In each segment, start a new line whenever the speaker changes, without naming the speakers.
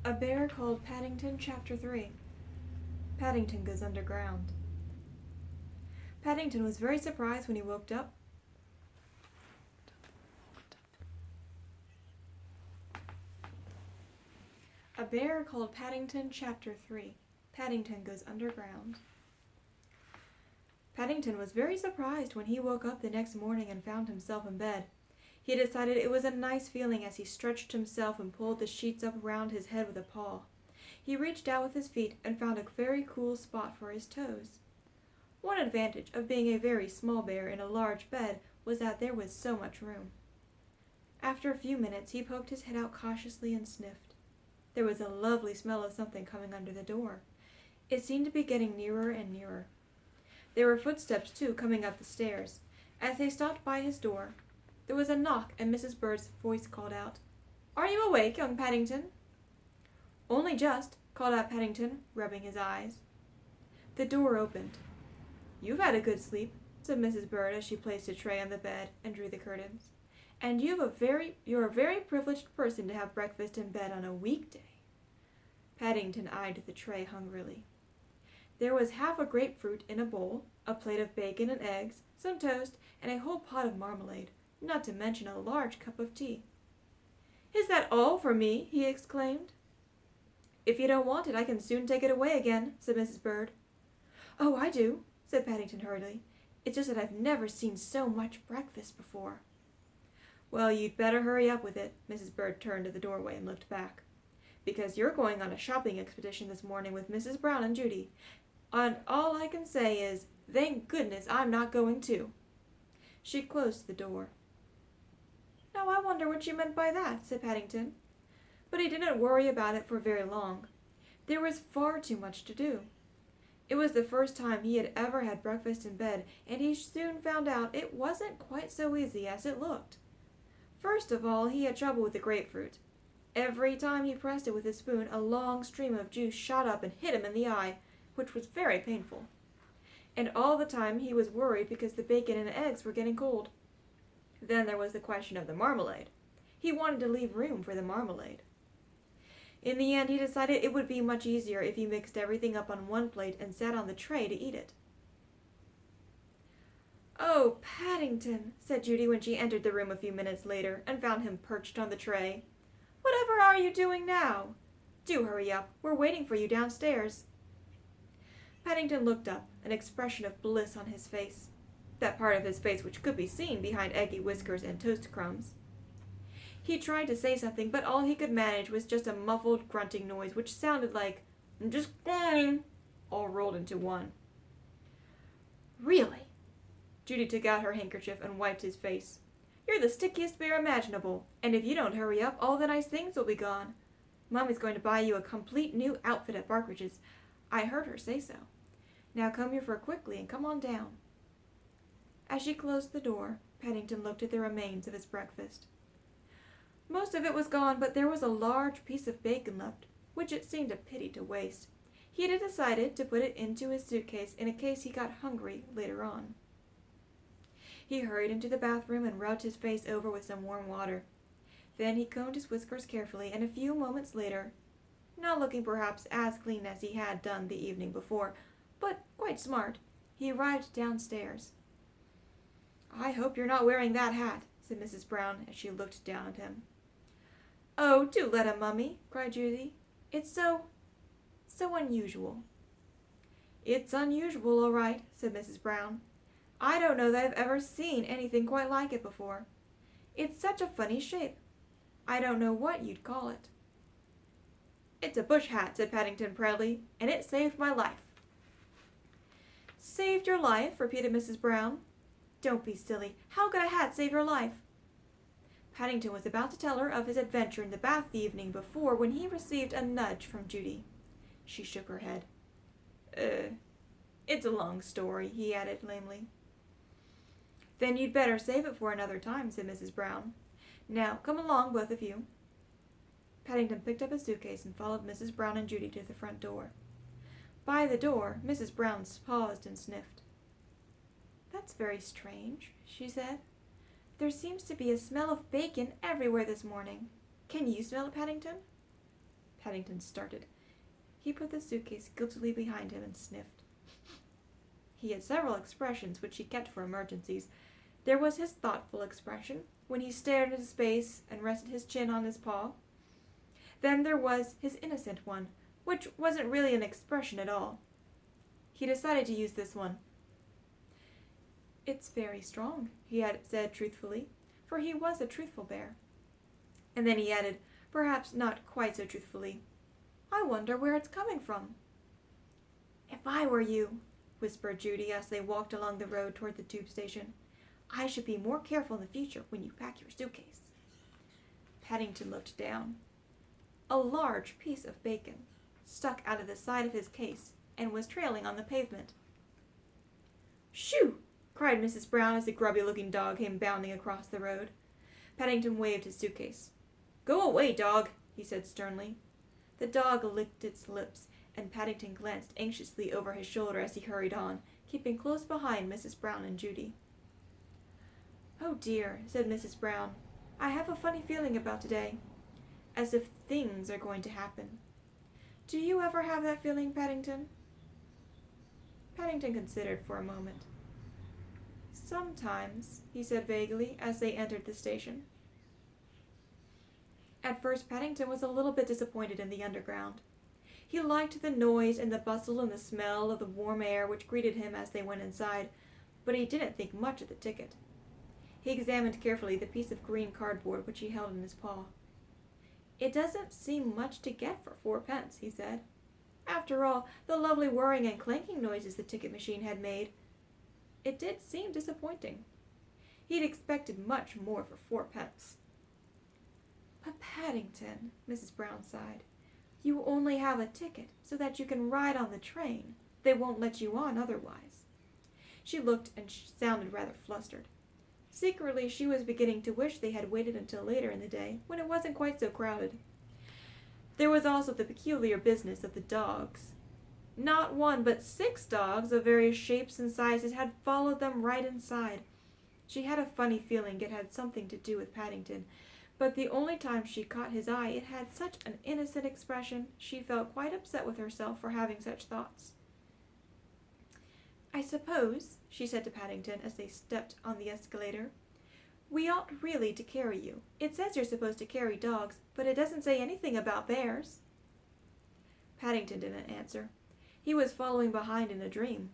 A Bear Called Paddington, Chapter 3. Paddington Goes Underground. Paddington was very surprised when he woke up. A Bear Called Paddington, Chapter 3. Paddington Goes Underground. Paddington was very surprised when he woke up the next morning and found himself in bed. He decided it was a nice feeling as he stretched himself and pulled the sheets up around his head with a paw. He reached out with his feet and found a very cool spot for his toes. One advantage of being a very small bear in a large bed was that there was so much room. After a few minutes, he poked his head out cautiously and sniffed. There was a lovely smell of something coming under the door. It seemed to be getting nearer and nearer. There were footsteps, too, coming up the stairs. As they stopped by his door, there was a knock, and Mrs. Bird's voice called out, "Are you awake, young Paddington?" "Only just," called out Paddington, rubbing his eyes. The door opened. "You've had a good sleep," said Mrs. Bird as she placed a tray on the bed and drew the curtains. "And you're a very privileged person to have breakfast in bed on a weekday." Paddington eyed the tray hungrily. There was half a grapefruit in a bowl, a plate of bacon and eggs, some toast, and a whole pot of marmalade, not to mention a large cup of tea. "Is that all for me?" he exclaimed. "If you don't want it, I can soon take it away again," said Mrs. Bird. "Oh, I do," said Paddington hurriedly. "It's just that I've never seen so much breakfast before." "Well, you'd better hurry up with it." Mrs. Bird turned to the doorway and looked back. "Because you're going on a shopping expedition this morning with Mrs. Brown and Judy. And all I can say is, thank goodness I'm not going too." She closed the door. "Now I wonder what she meant by that," said Paddington. But he didn't worry about it for very long. There was far too much to do. It was the first time he had ever had breakfast in bed, and he soon found out it wasn't quite so easy as it looked. First of all, he had trouble with the grapefruit. Every time he pressed it with his spoon, a long stream of juice shot up and hit him in the eye, which was very painful. And all the time he was worried because the bacon and eggs were getting cold. Then there was the question of the marmalade. He wanted to leave room for the marmalade. In the end, he decided it would be much easier if he mixed everything up on one plate and sat on the tray to eat it. "Oh, Paddington," said Judy when she entered the room a few minutes later and found him perched on the tray. "Whatever are you doing now? Do hurry up. We're waiting for you downstairs." Paddington looked up, an expression of bliss on his face, that part of his face which could be seen behind eggy whiskers and toast crumbs. He tried to say something, but all he could manage was just a muffled grunting noise which sounded like, "I'm just going," all rolled into one. "Really?" Judy took out her handkerchief and wiped his face. "You're the stickiest bear imaginable, and if you don't hurry up, all the nice things will be gone. Mommy's going to buy you a complete new outfit at Barkridge's. I heard her say so. Now come here quickly and come on down." As she closed the door, Paddington looked at the remains of his breakfast. Most of it was gone, but there was a large piece of bacon left, which it seemed a pity to waste. He had decided to put it into his suitcase in case he got hungry later on. He hurried into the bathroom and rubbed his face over with some warm water. Then he combed his whiskers carefully, and a few moments later, not looking perhaps as clean as he had done the evening before, but quite smart, he arrived downstairs. "I hope you're not wearing that hat," said Mrs. Brown as she looked down at him. "Oh, do let him, Mummy," cried Judy. "It's so unusual." "It's unusual, all right," said Mrs. Brown. "I don't know that I've ever seen anything quite like it before. It's such a funny shape. I don't know what you'd call it." "It's a bush hat," said Paddington proudly, "and it saved my life." "Saved your life?" repeated Mrs. Brown. "Don't be silly. How could a hat save your life?" Paddington was about to tell her of his adventure in the bath the evening before when he received a nudge from Judy. She shook her head. It's a long story," he added lamely. "Then you'd better save it for another time," said Mrs. Brown. "Now, come along, both of you." Paddington picked up his suitcase and followed Mrs. Brown and Judy to the front door. By the door, Mrs. Brown paused and sniffed. "That's very strange," she said. "There seems to be a smell of bacon everywhere this morning. Can you smell it, Paddington?" Paddington started. He put the suitcase guiltily behind him and sniffed. He had several expressions which he kept for emergencies. There was his thoughtful expression, when he stared into space and rested his chin on his paw. Then there was his innocent one, which wasn't really an expression at all. He decided to use this one. "It's very strong," he had said truthfully, for he was a truthful bear. And then he added, perhaps not quite so truthfully, "I wonder where it's coming from." "If I were you," whispered Judy as they walked along the road toward the tube station, "I should be more careful in the future when you pack your suitcase." Paddington looked down. A large piece of bacon stuck out of the side of his case and was trailing on the pavement. "Shoo!" cried Mrs. Brown as the grubby-looking dog came bounding across the road. Paddington waved his suitcase. "Go away, dog," he said sternly. The dog licked its lips, and Paddington glanced anxiously over his shoulder as he hurried on, keeping close behind Mrs. Brown and Judy. "Oh dear," said Mrs. Brown, "I have a funny feeling about today, as if things are going to happen. Do you ever have that feeling, Paddington?" Paddington considered for a moment. "Sometimes," he said vaguely, as they entered the station. At first Paddington was a little bit disappointed in the underground. He liked the noise and the bustle and the smell of the warm air which greeted him as they went inside, but he didn't think much of the ticket. He examined carefully the piece of green cardboard which he held in his paw. "It doesn't seem much to get for 4 pence," he said. After all, the lovely whirring and clanking noises the ticket machine had made. It did seem disappointing. He'd expected much more for 4 pence. "But Paddington," Mrs. Brown sighed, "you only have a ticket so that you can ride on the train. They won't let you on otherwise." She looked and sounded rather flustered. Secretly, she was beginning to wish they had waited until later in the day, when it wasn't quite so crowded. There was also the peculiar business of the dogs. Not one, but 6 dogs of various shapes and sizes had followed them right inside. She had a funny feeling it had something to do with Paddington, but the only time she caught his eye it had such an innocent expression she felt quite upset with herself for having such thoughts. "I suppose," she said to Paddington as they stepped on the escalator, "we ought really to carry you. It says you're supposed to carry dogs, but it doesn't say anything about bears." Paddington didn't answer. He was following behind in a dream.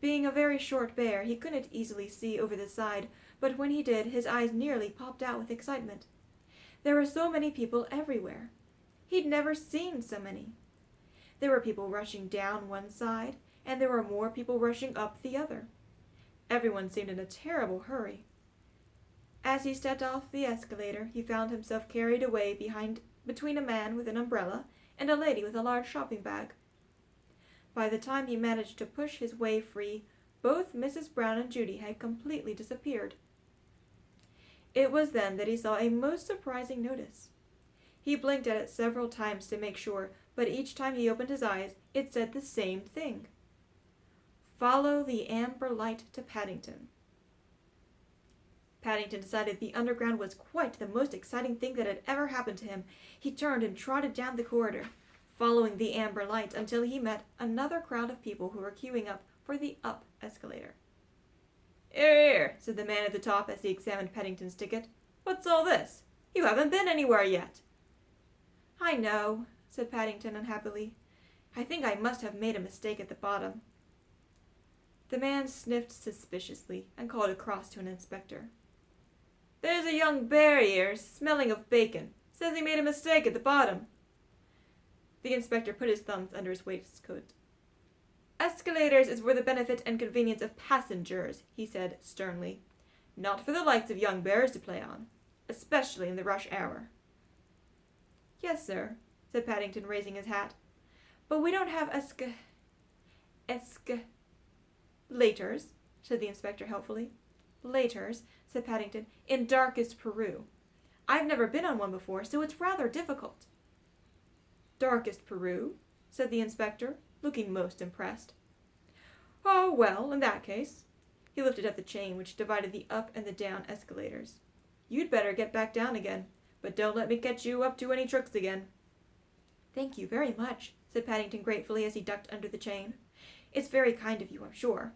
Being a very short bear, he couldn't easily see over the side, but when he did, his eyes nearly popped out with excitement. There were so many people everywhere. He'd never seen so many. There were people rushing down one side, and there were more people rushing up the other. Everyone seemed in a terrible hurry. As he stepped off the escalator, he found himself carried away between a man with an umbrella and a lady with a large shopping bag. By the time he managed to push his way free, both Mrs. Brown and Judy had completely disappeared. It was then that he saw a most surprising notice. He blinked at it several times to make sure, but each time he opened his eyes, it said the same thing. "Follow the amber light to Paddington." Paddington decided the underground was quite the most exciting thing that had ever happened to him. He turned and trotted down the corridor, following the amber light until he met another crowd of people who were queuing up for the up escalator. "Here," said the man at the top as he examined Paddington's ticket. "What's all this? You haven't been anywhere yet." "I know," said Paddington unhappily. "I think I must have made a mistake at the bottom." The man sniffed suspiciously and called across to an inspector. "There's a young bear here, smelling of bacon. Says he made a mistake at the bottom." The inspector put his thumbs under his waistcoat. "Escalators is for the benefit and convenience of passengers," he said sternly. "Not for the likes of young bears to play on, especially in the rush hour." "Yes, sir," said Paddington, raising his hat. "But we don't have laters," said the inspector helpfully. "Laters," said Paddington, "in darkest Peru. I've never been on one before, so it's rather difficult." "Darkest Peru?" said the inspector, looking most impressed. "Oh, well, in that case," he lifted up the chain which divided the up and the down escalators. "You'd better get back down again, but don't let me catch you up to any tricks again." "Thank you very much," said Paddington gratefully as he ducked under the chain. "It's very kind of you, I'm sure."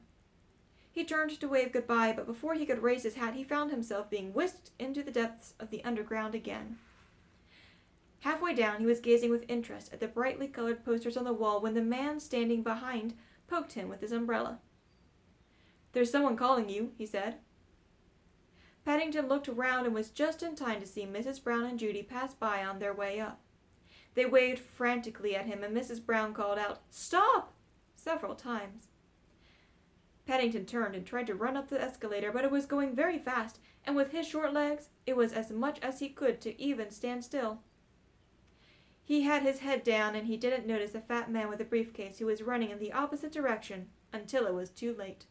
He turned to wave goodbye, but before he could raise his hat he found himself being whisked into the depths of the underground again. Halfway down he was gazing with interest at the brightly colored posters on the wall when the man standing behind poked him with his umbrella. "There's someone calling you," he said. Paddington looked round and was just in time to see Mrs. Brown and Judy pass by on their way up. They waved frantically at him, and Mrs. Brown called out, "Stop!" several times. Paddington turned and tried to run up the escalator, but it was going very fast, and with his short legs, it was as much as he could to even stand still. He had his head down, and he didn't notice a fat man with a briefcase who was running in the opposite direction until it was too late.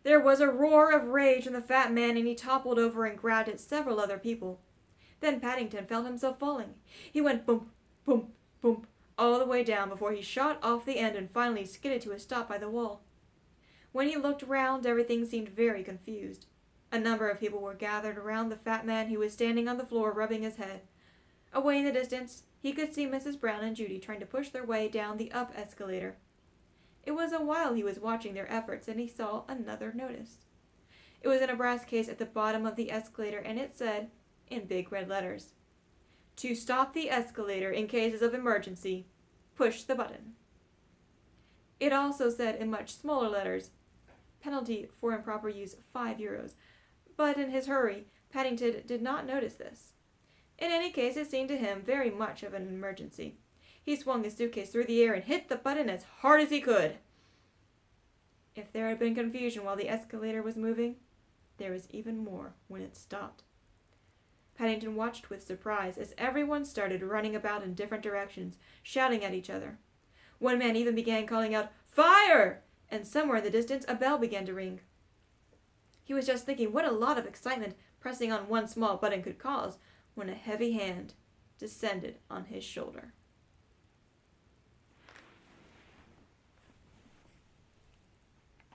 There was a roar of rage from the fat man, and he toppled over and grabbed at several other people. Then Paddington felt himself falling. He went bump, bump, bump, all the way down before he shot off the end and finally skidded to a stop by the wall. When he looked round, everything seemed very confused. A number of people were gathered around the fat man who was standing on the floor rubbing his head. Away in the distance, he could see Mrs. Brown and Judy trying to push their way down the up escalator. It was a while he was watching their efforts, and he saw another notice. It was in a brass case at the bottom of the escalator, and it said, in big red letters, "To stop the escalator in cases of emergency, push the button." It also said in much smaller letters, "Penalty for improper use, €5." But in his hurry, Paddington did not notice this. In any case, it seemed to him very much of an emergency. He swung his suitcase through the air and hit the button as hard as he could. If there had been confusion while the escalator was moving, there was even more when it stopped. Paddington watched with surprise as everyone started running about in different directions, shouting at each other. One man even began calling out, "Fire!" and somewhere in the distance a bell began to ring. He was just thinking what a lot of excitement pressing on one small button could cause when a heavy hand descended on his shoulder.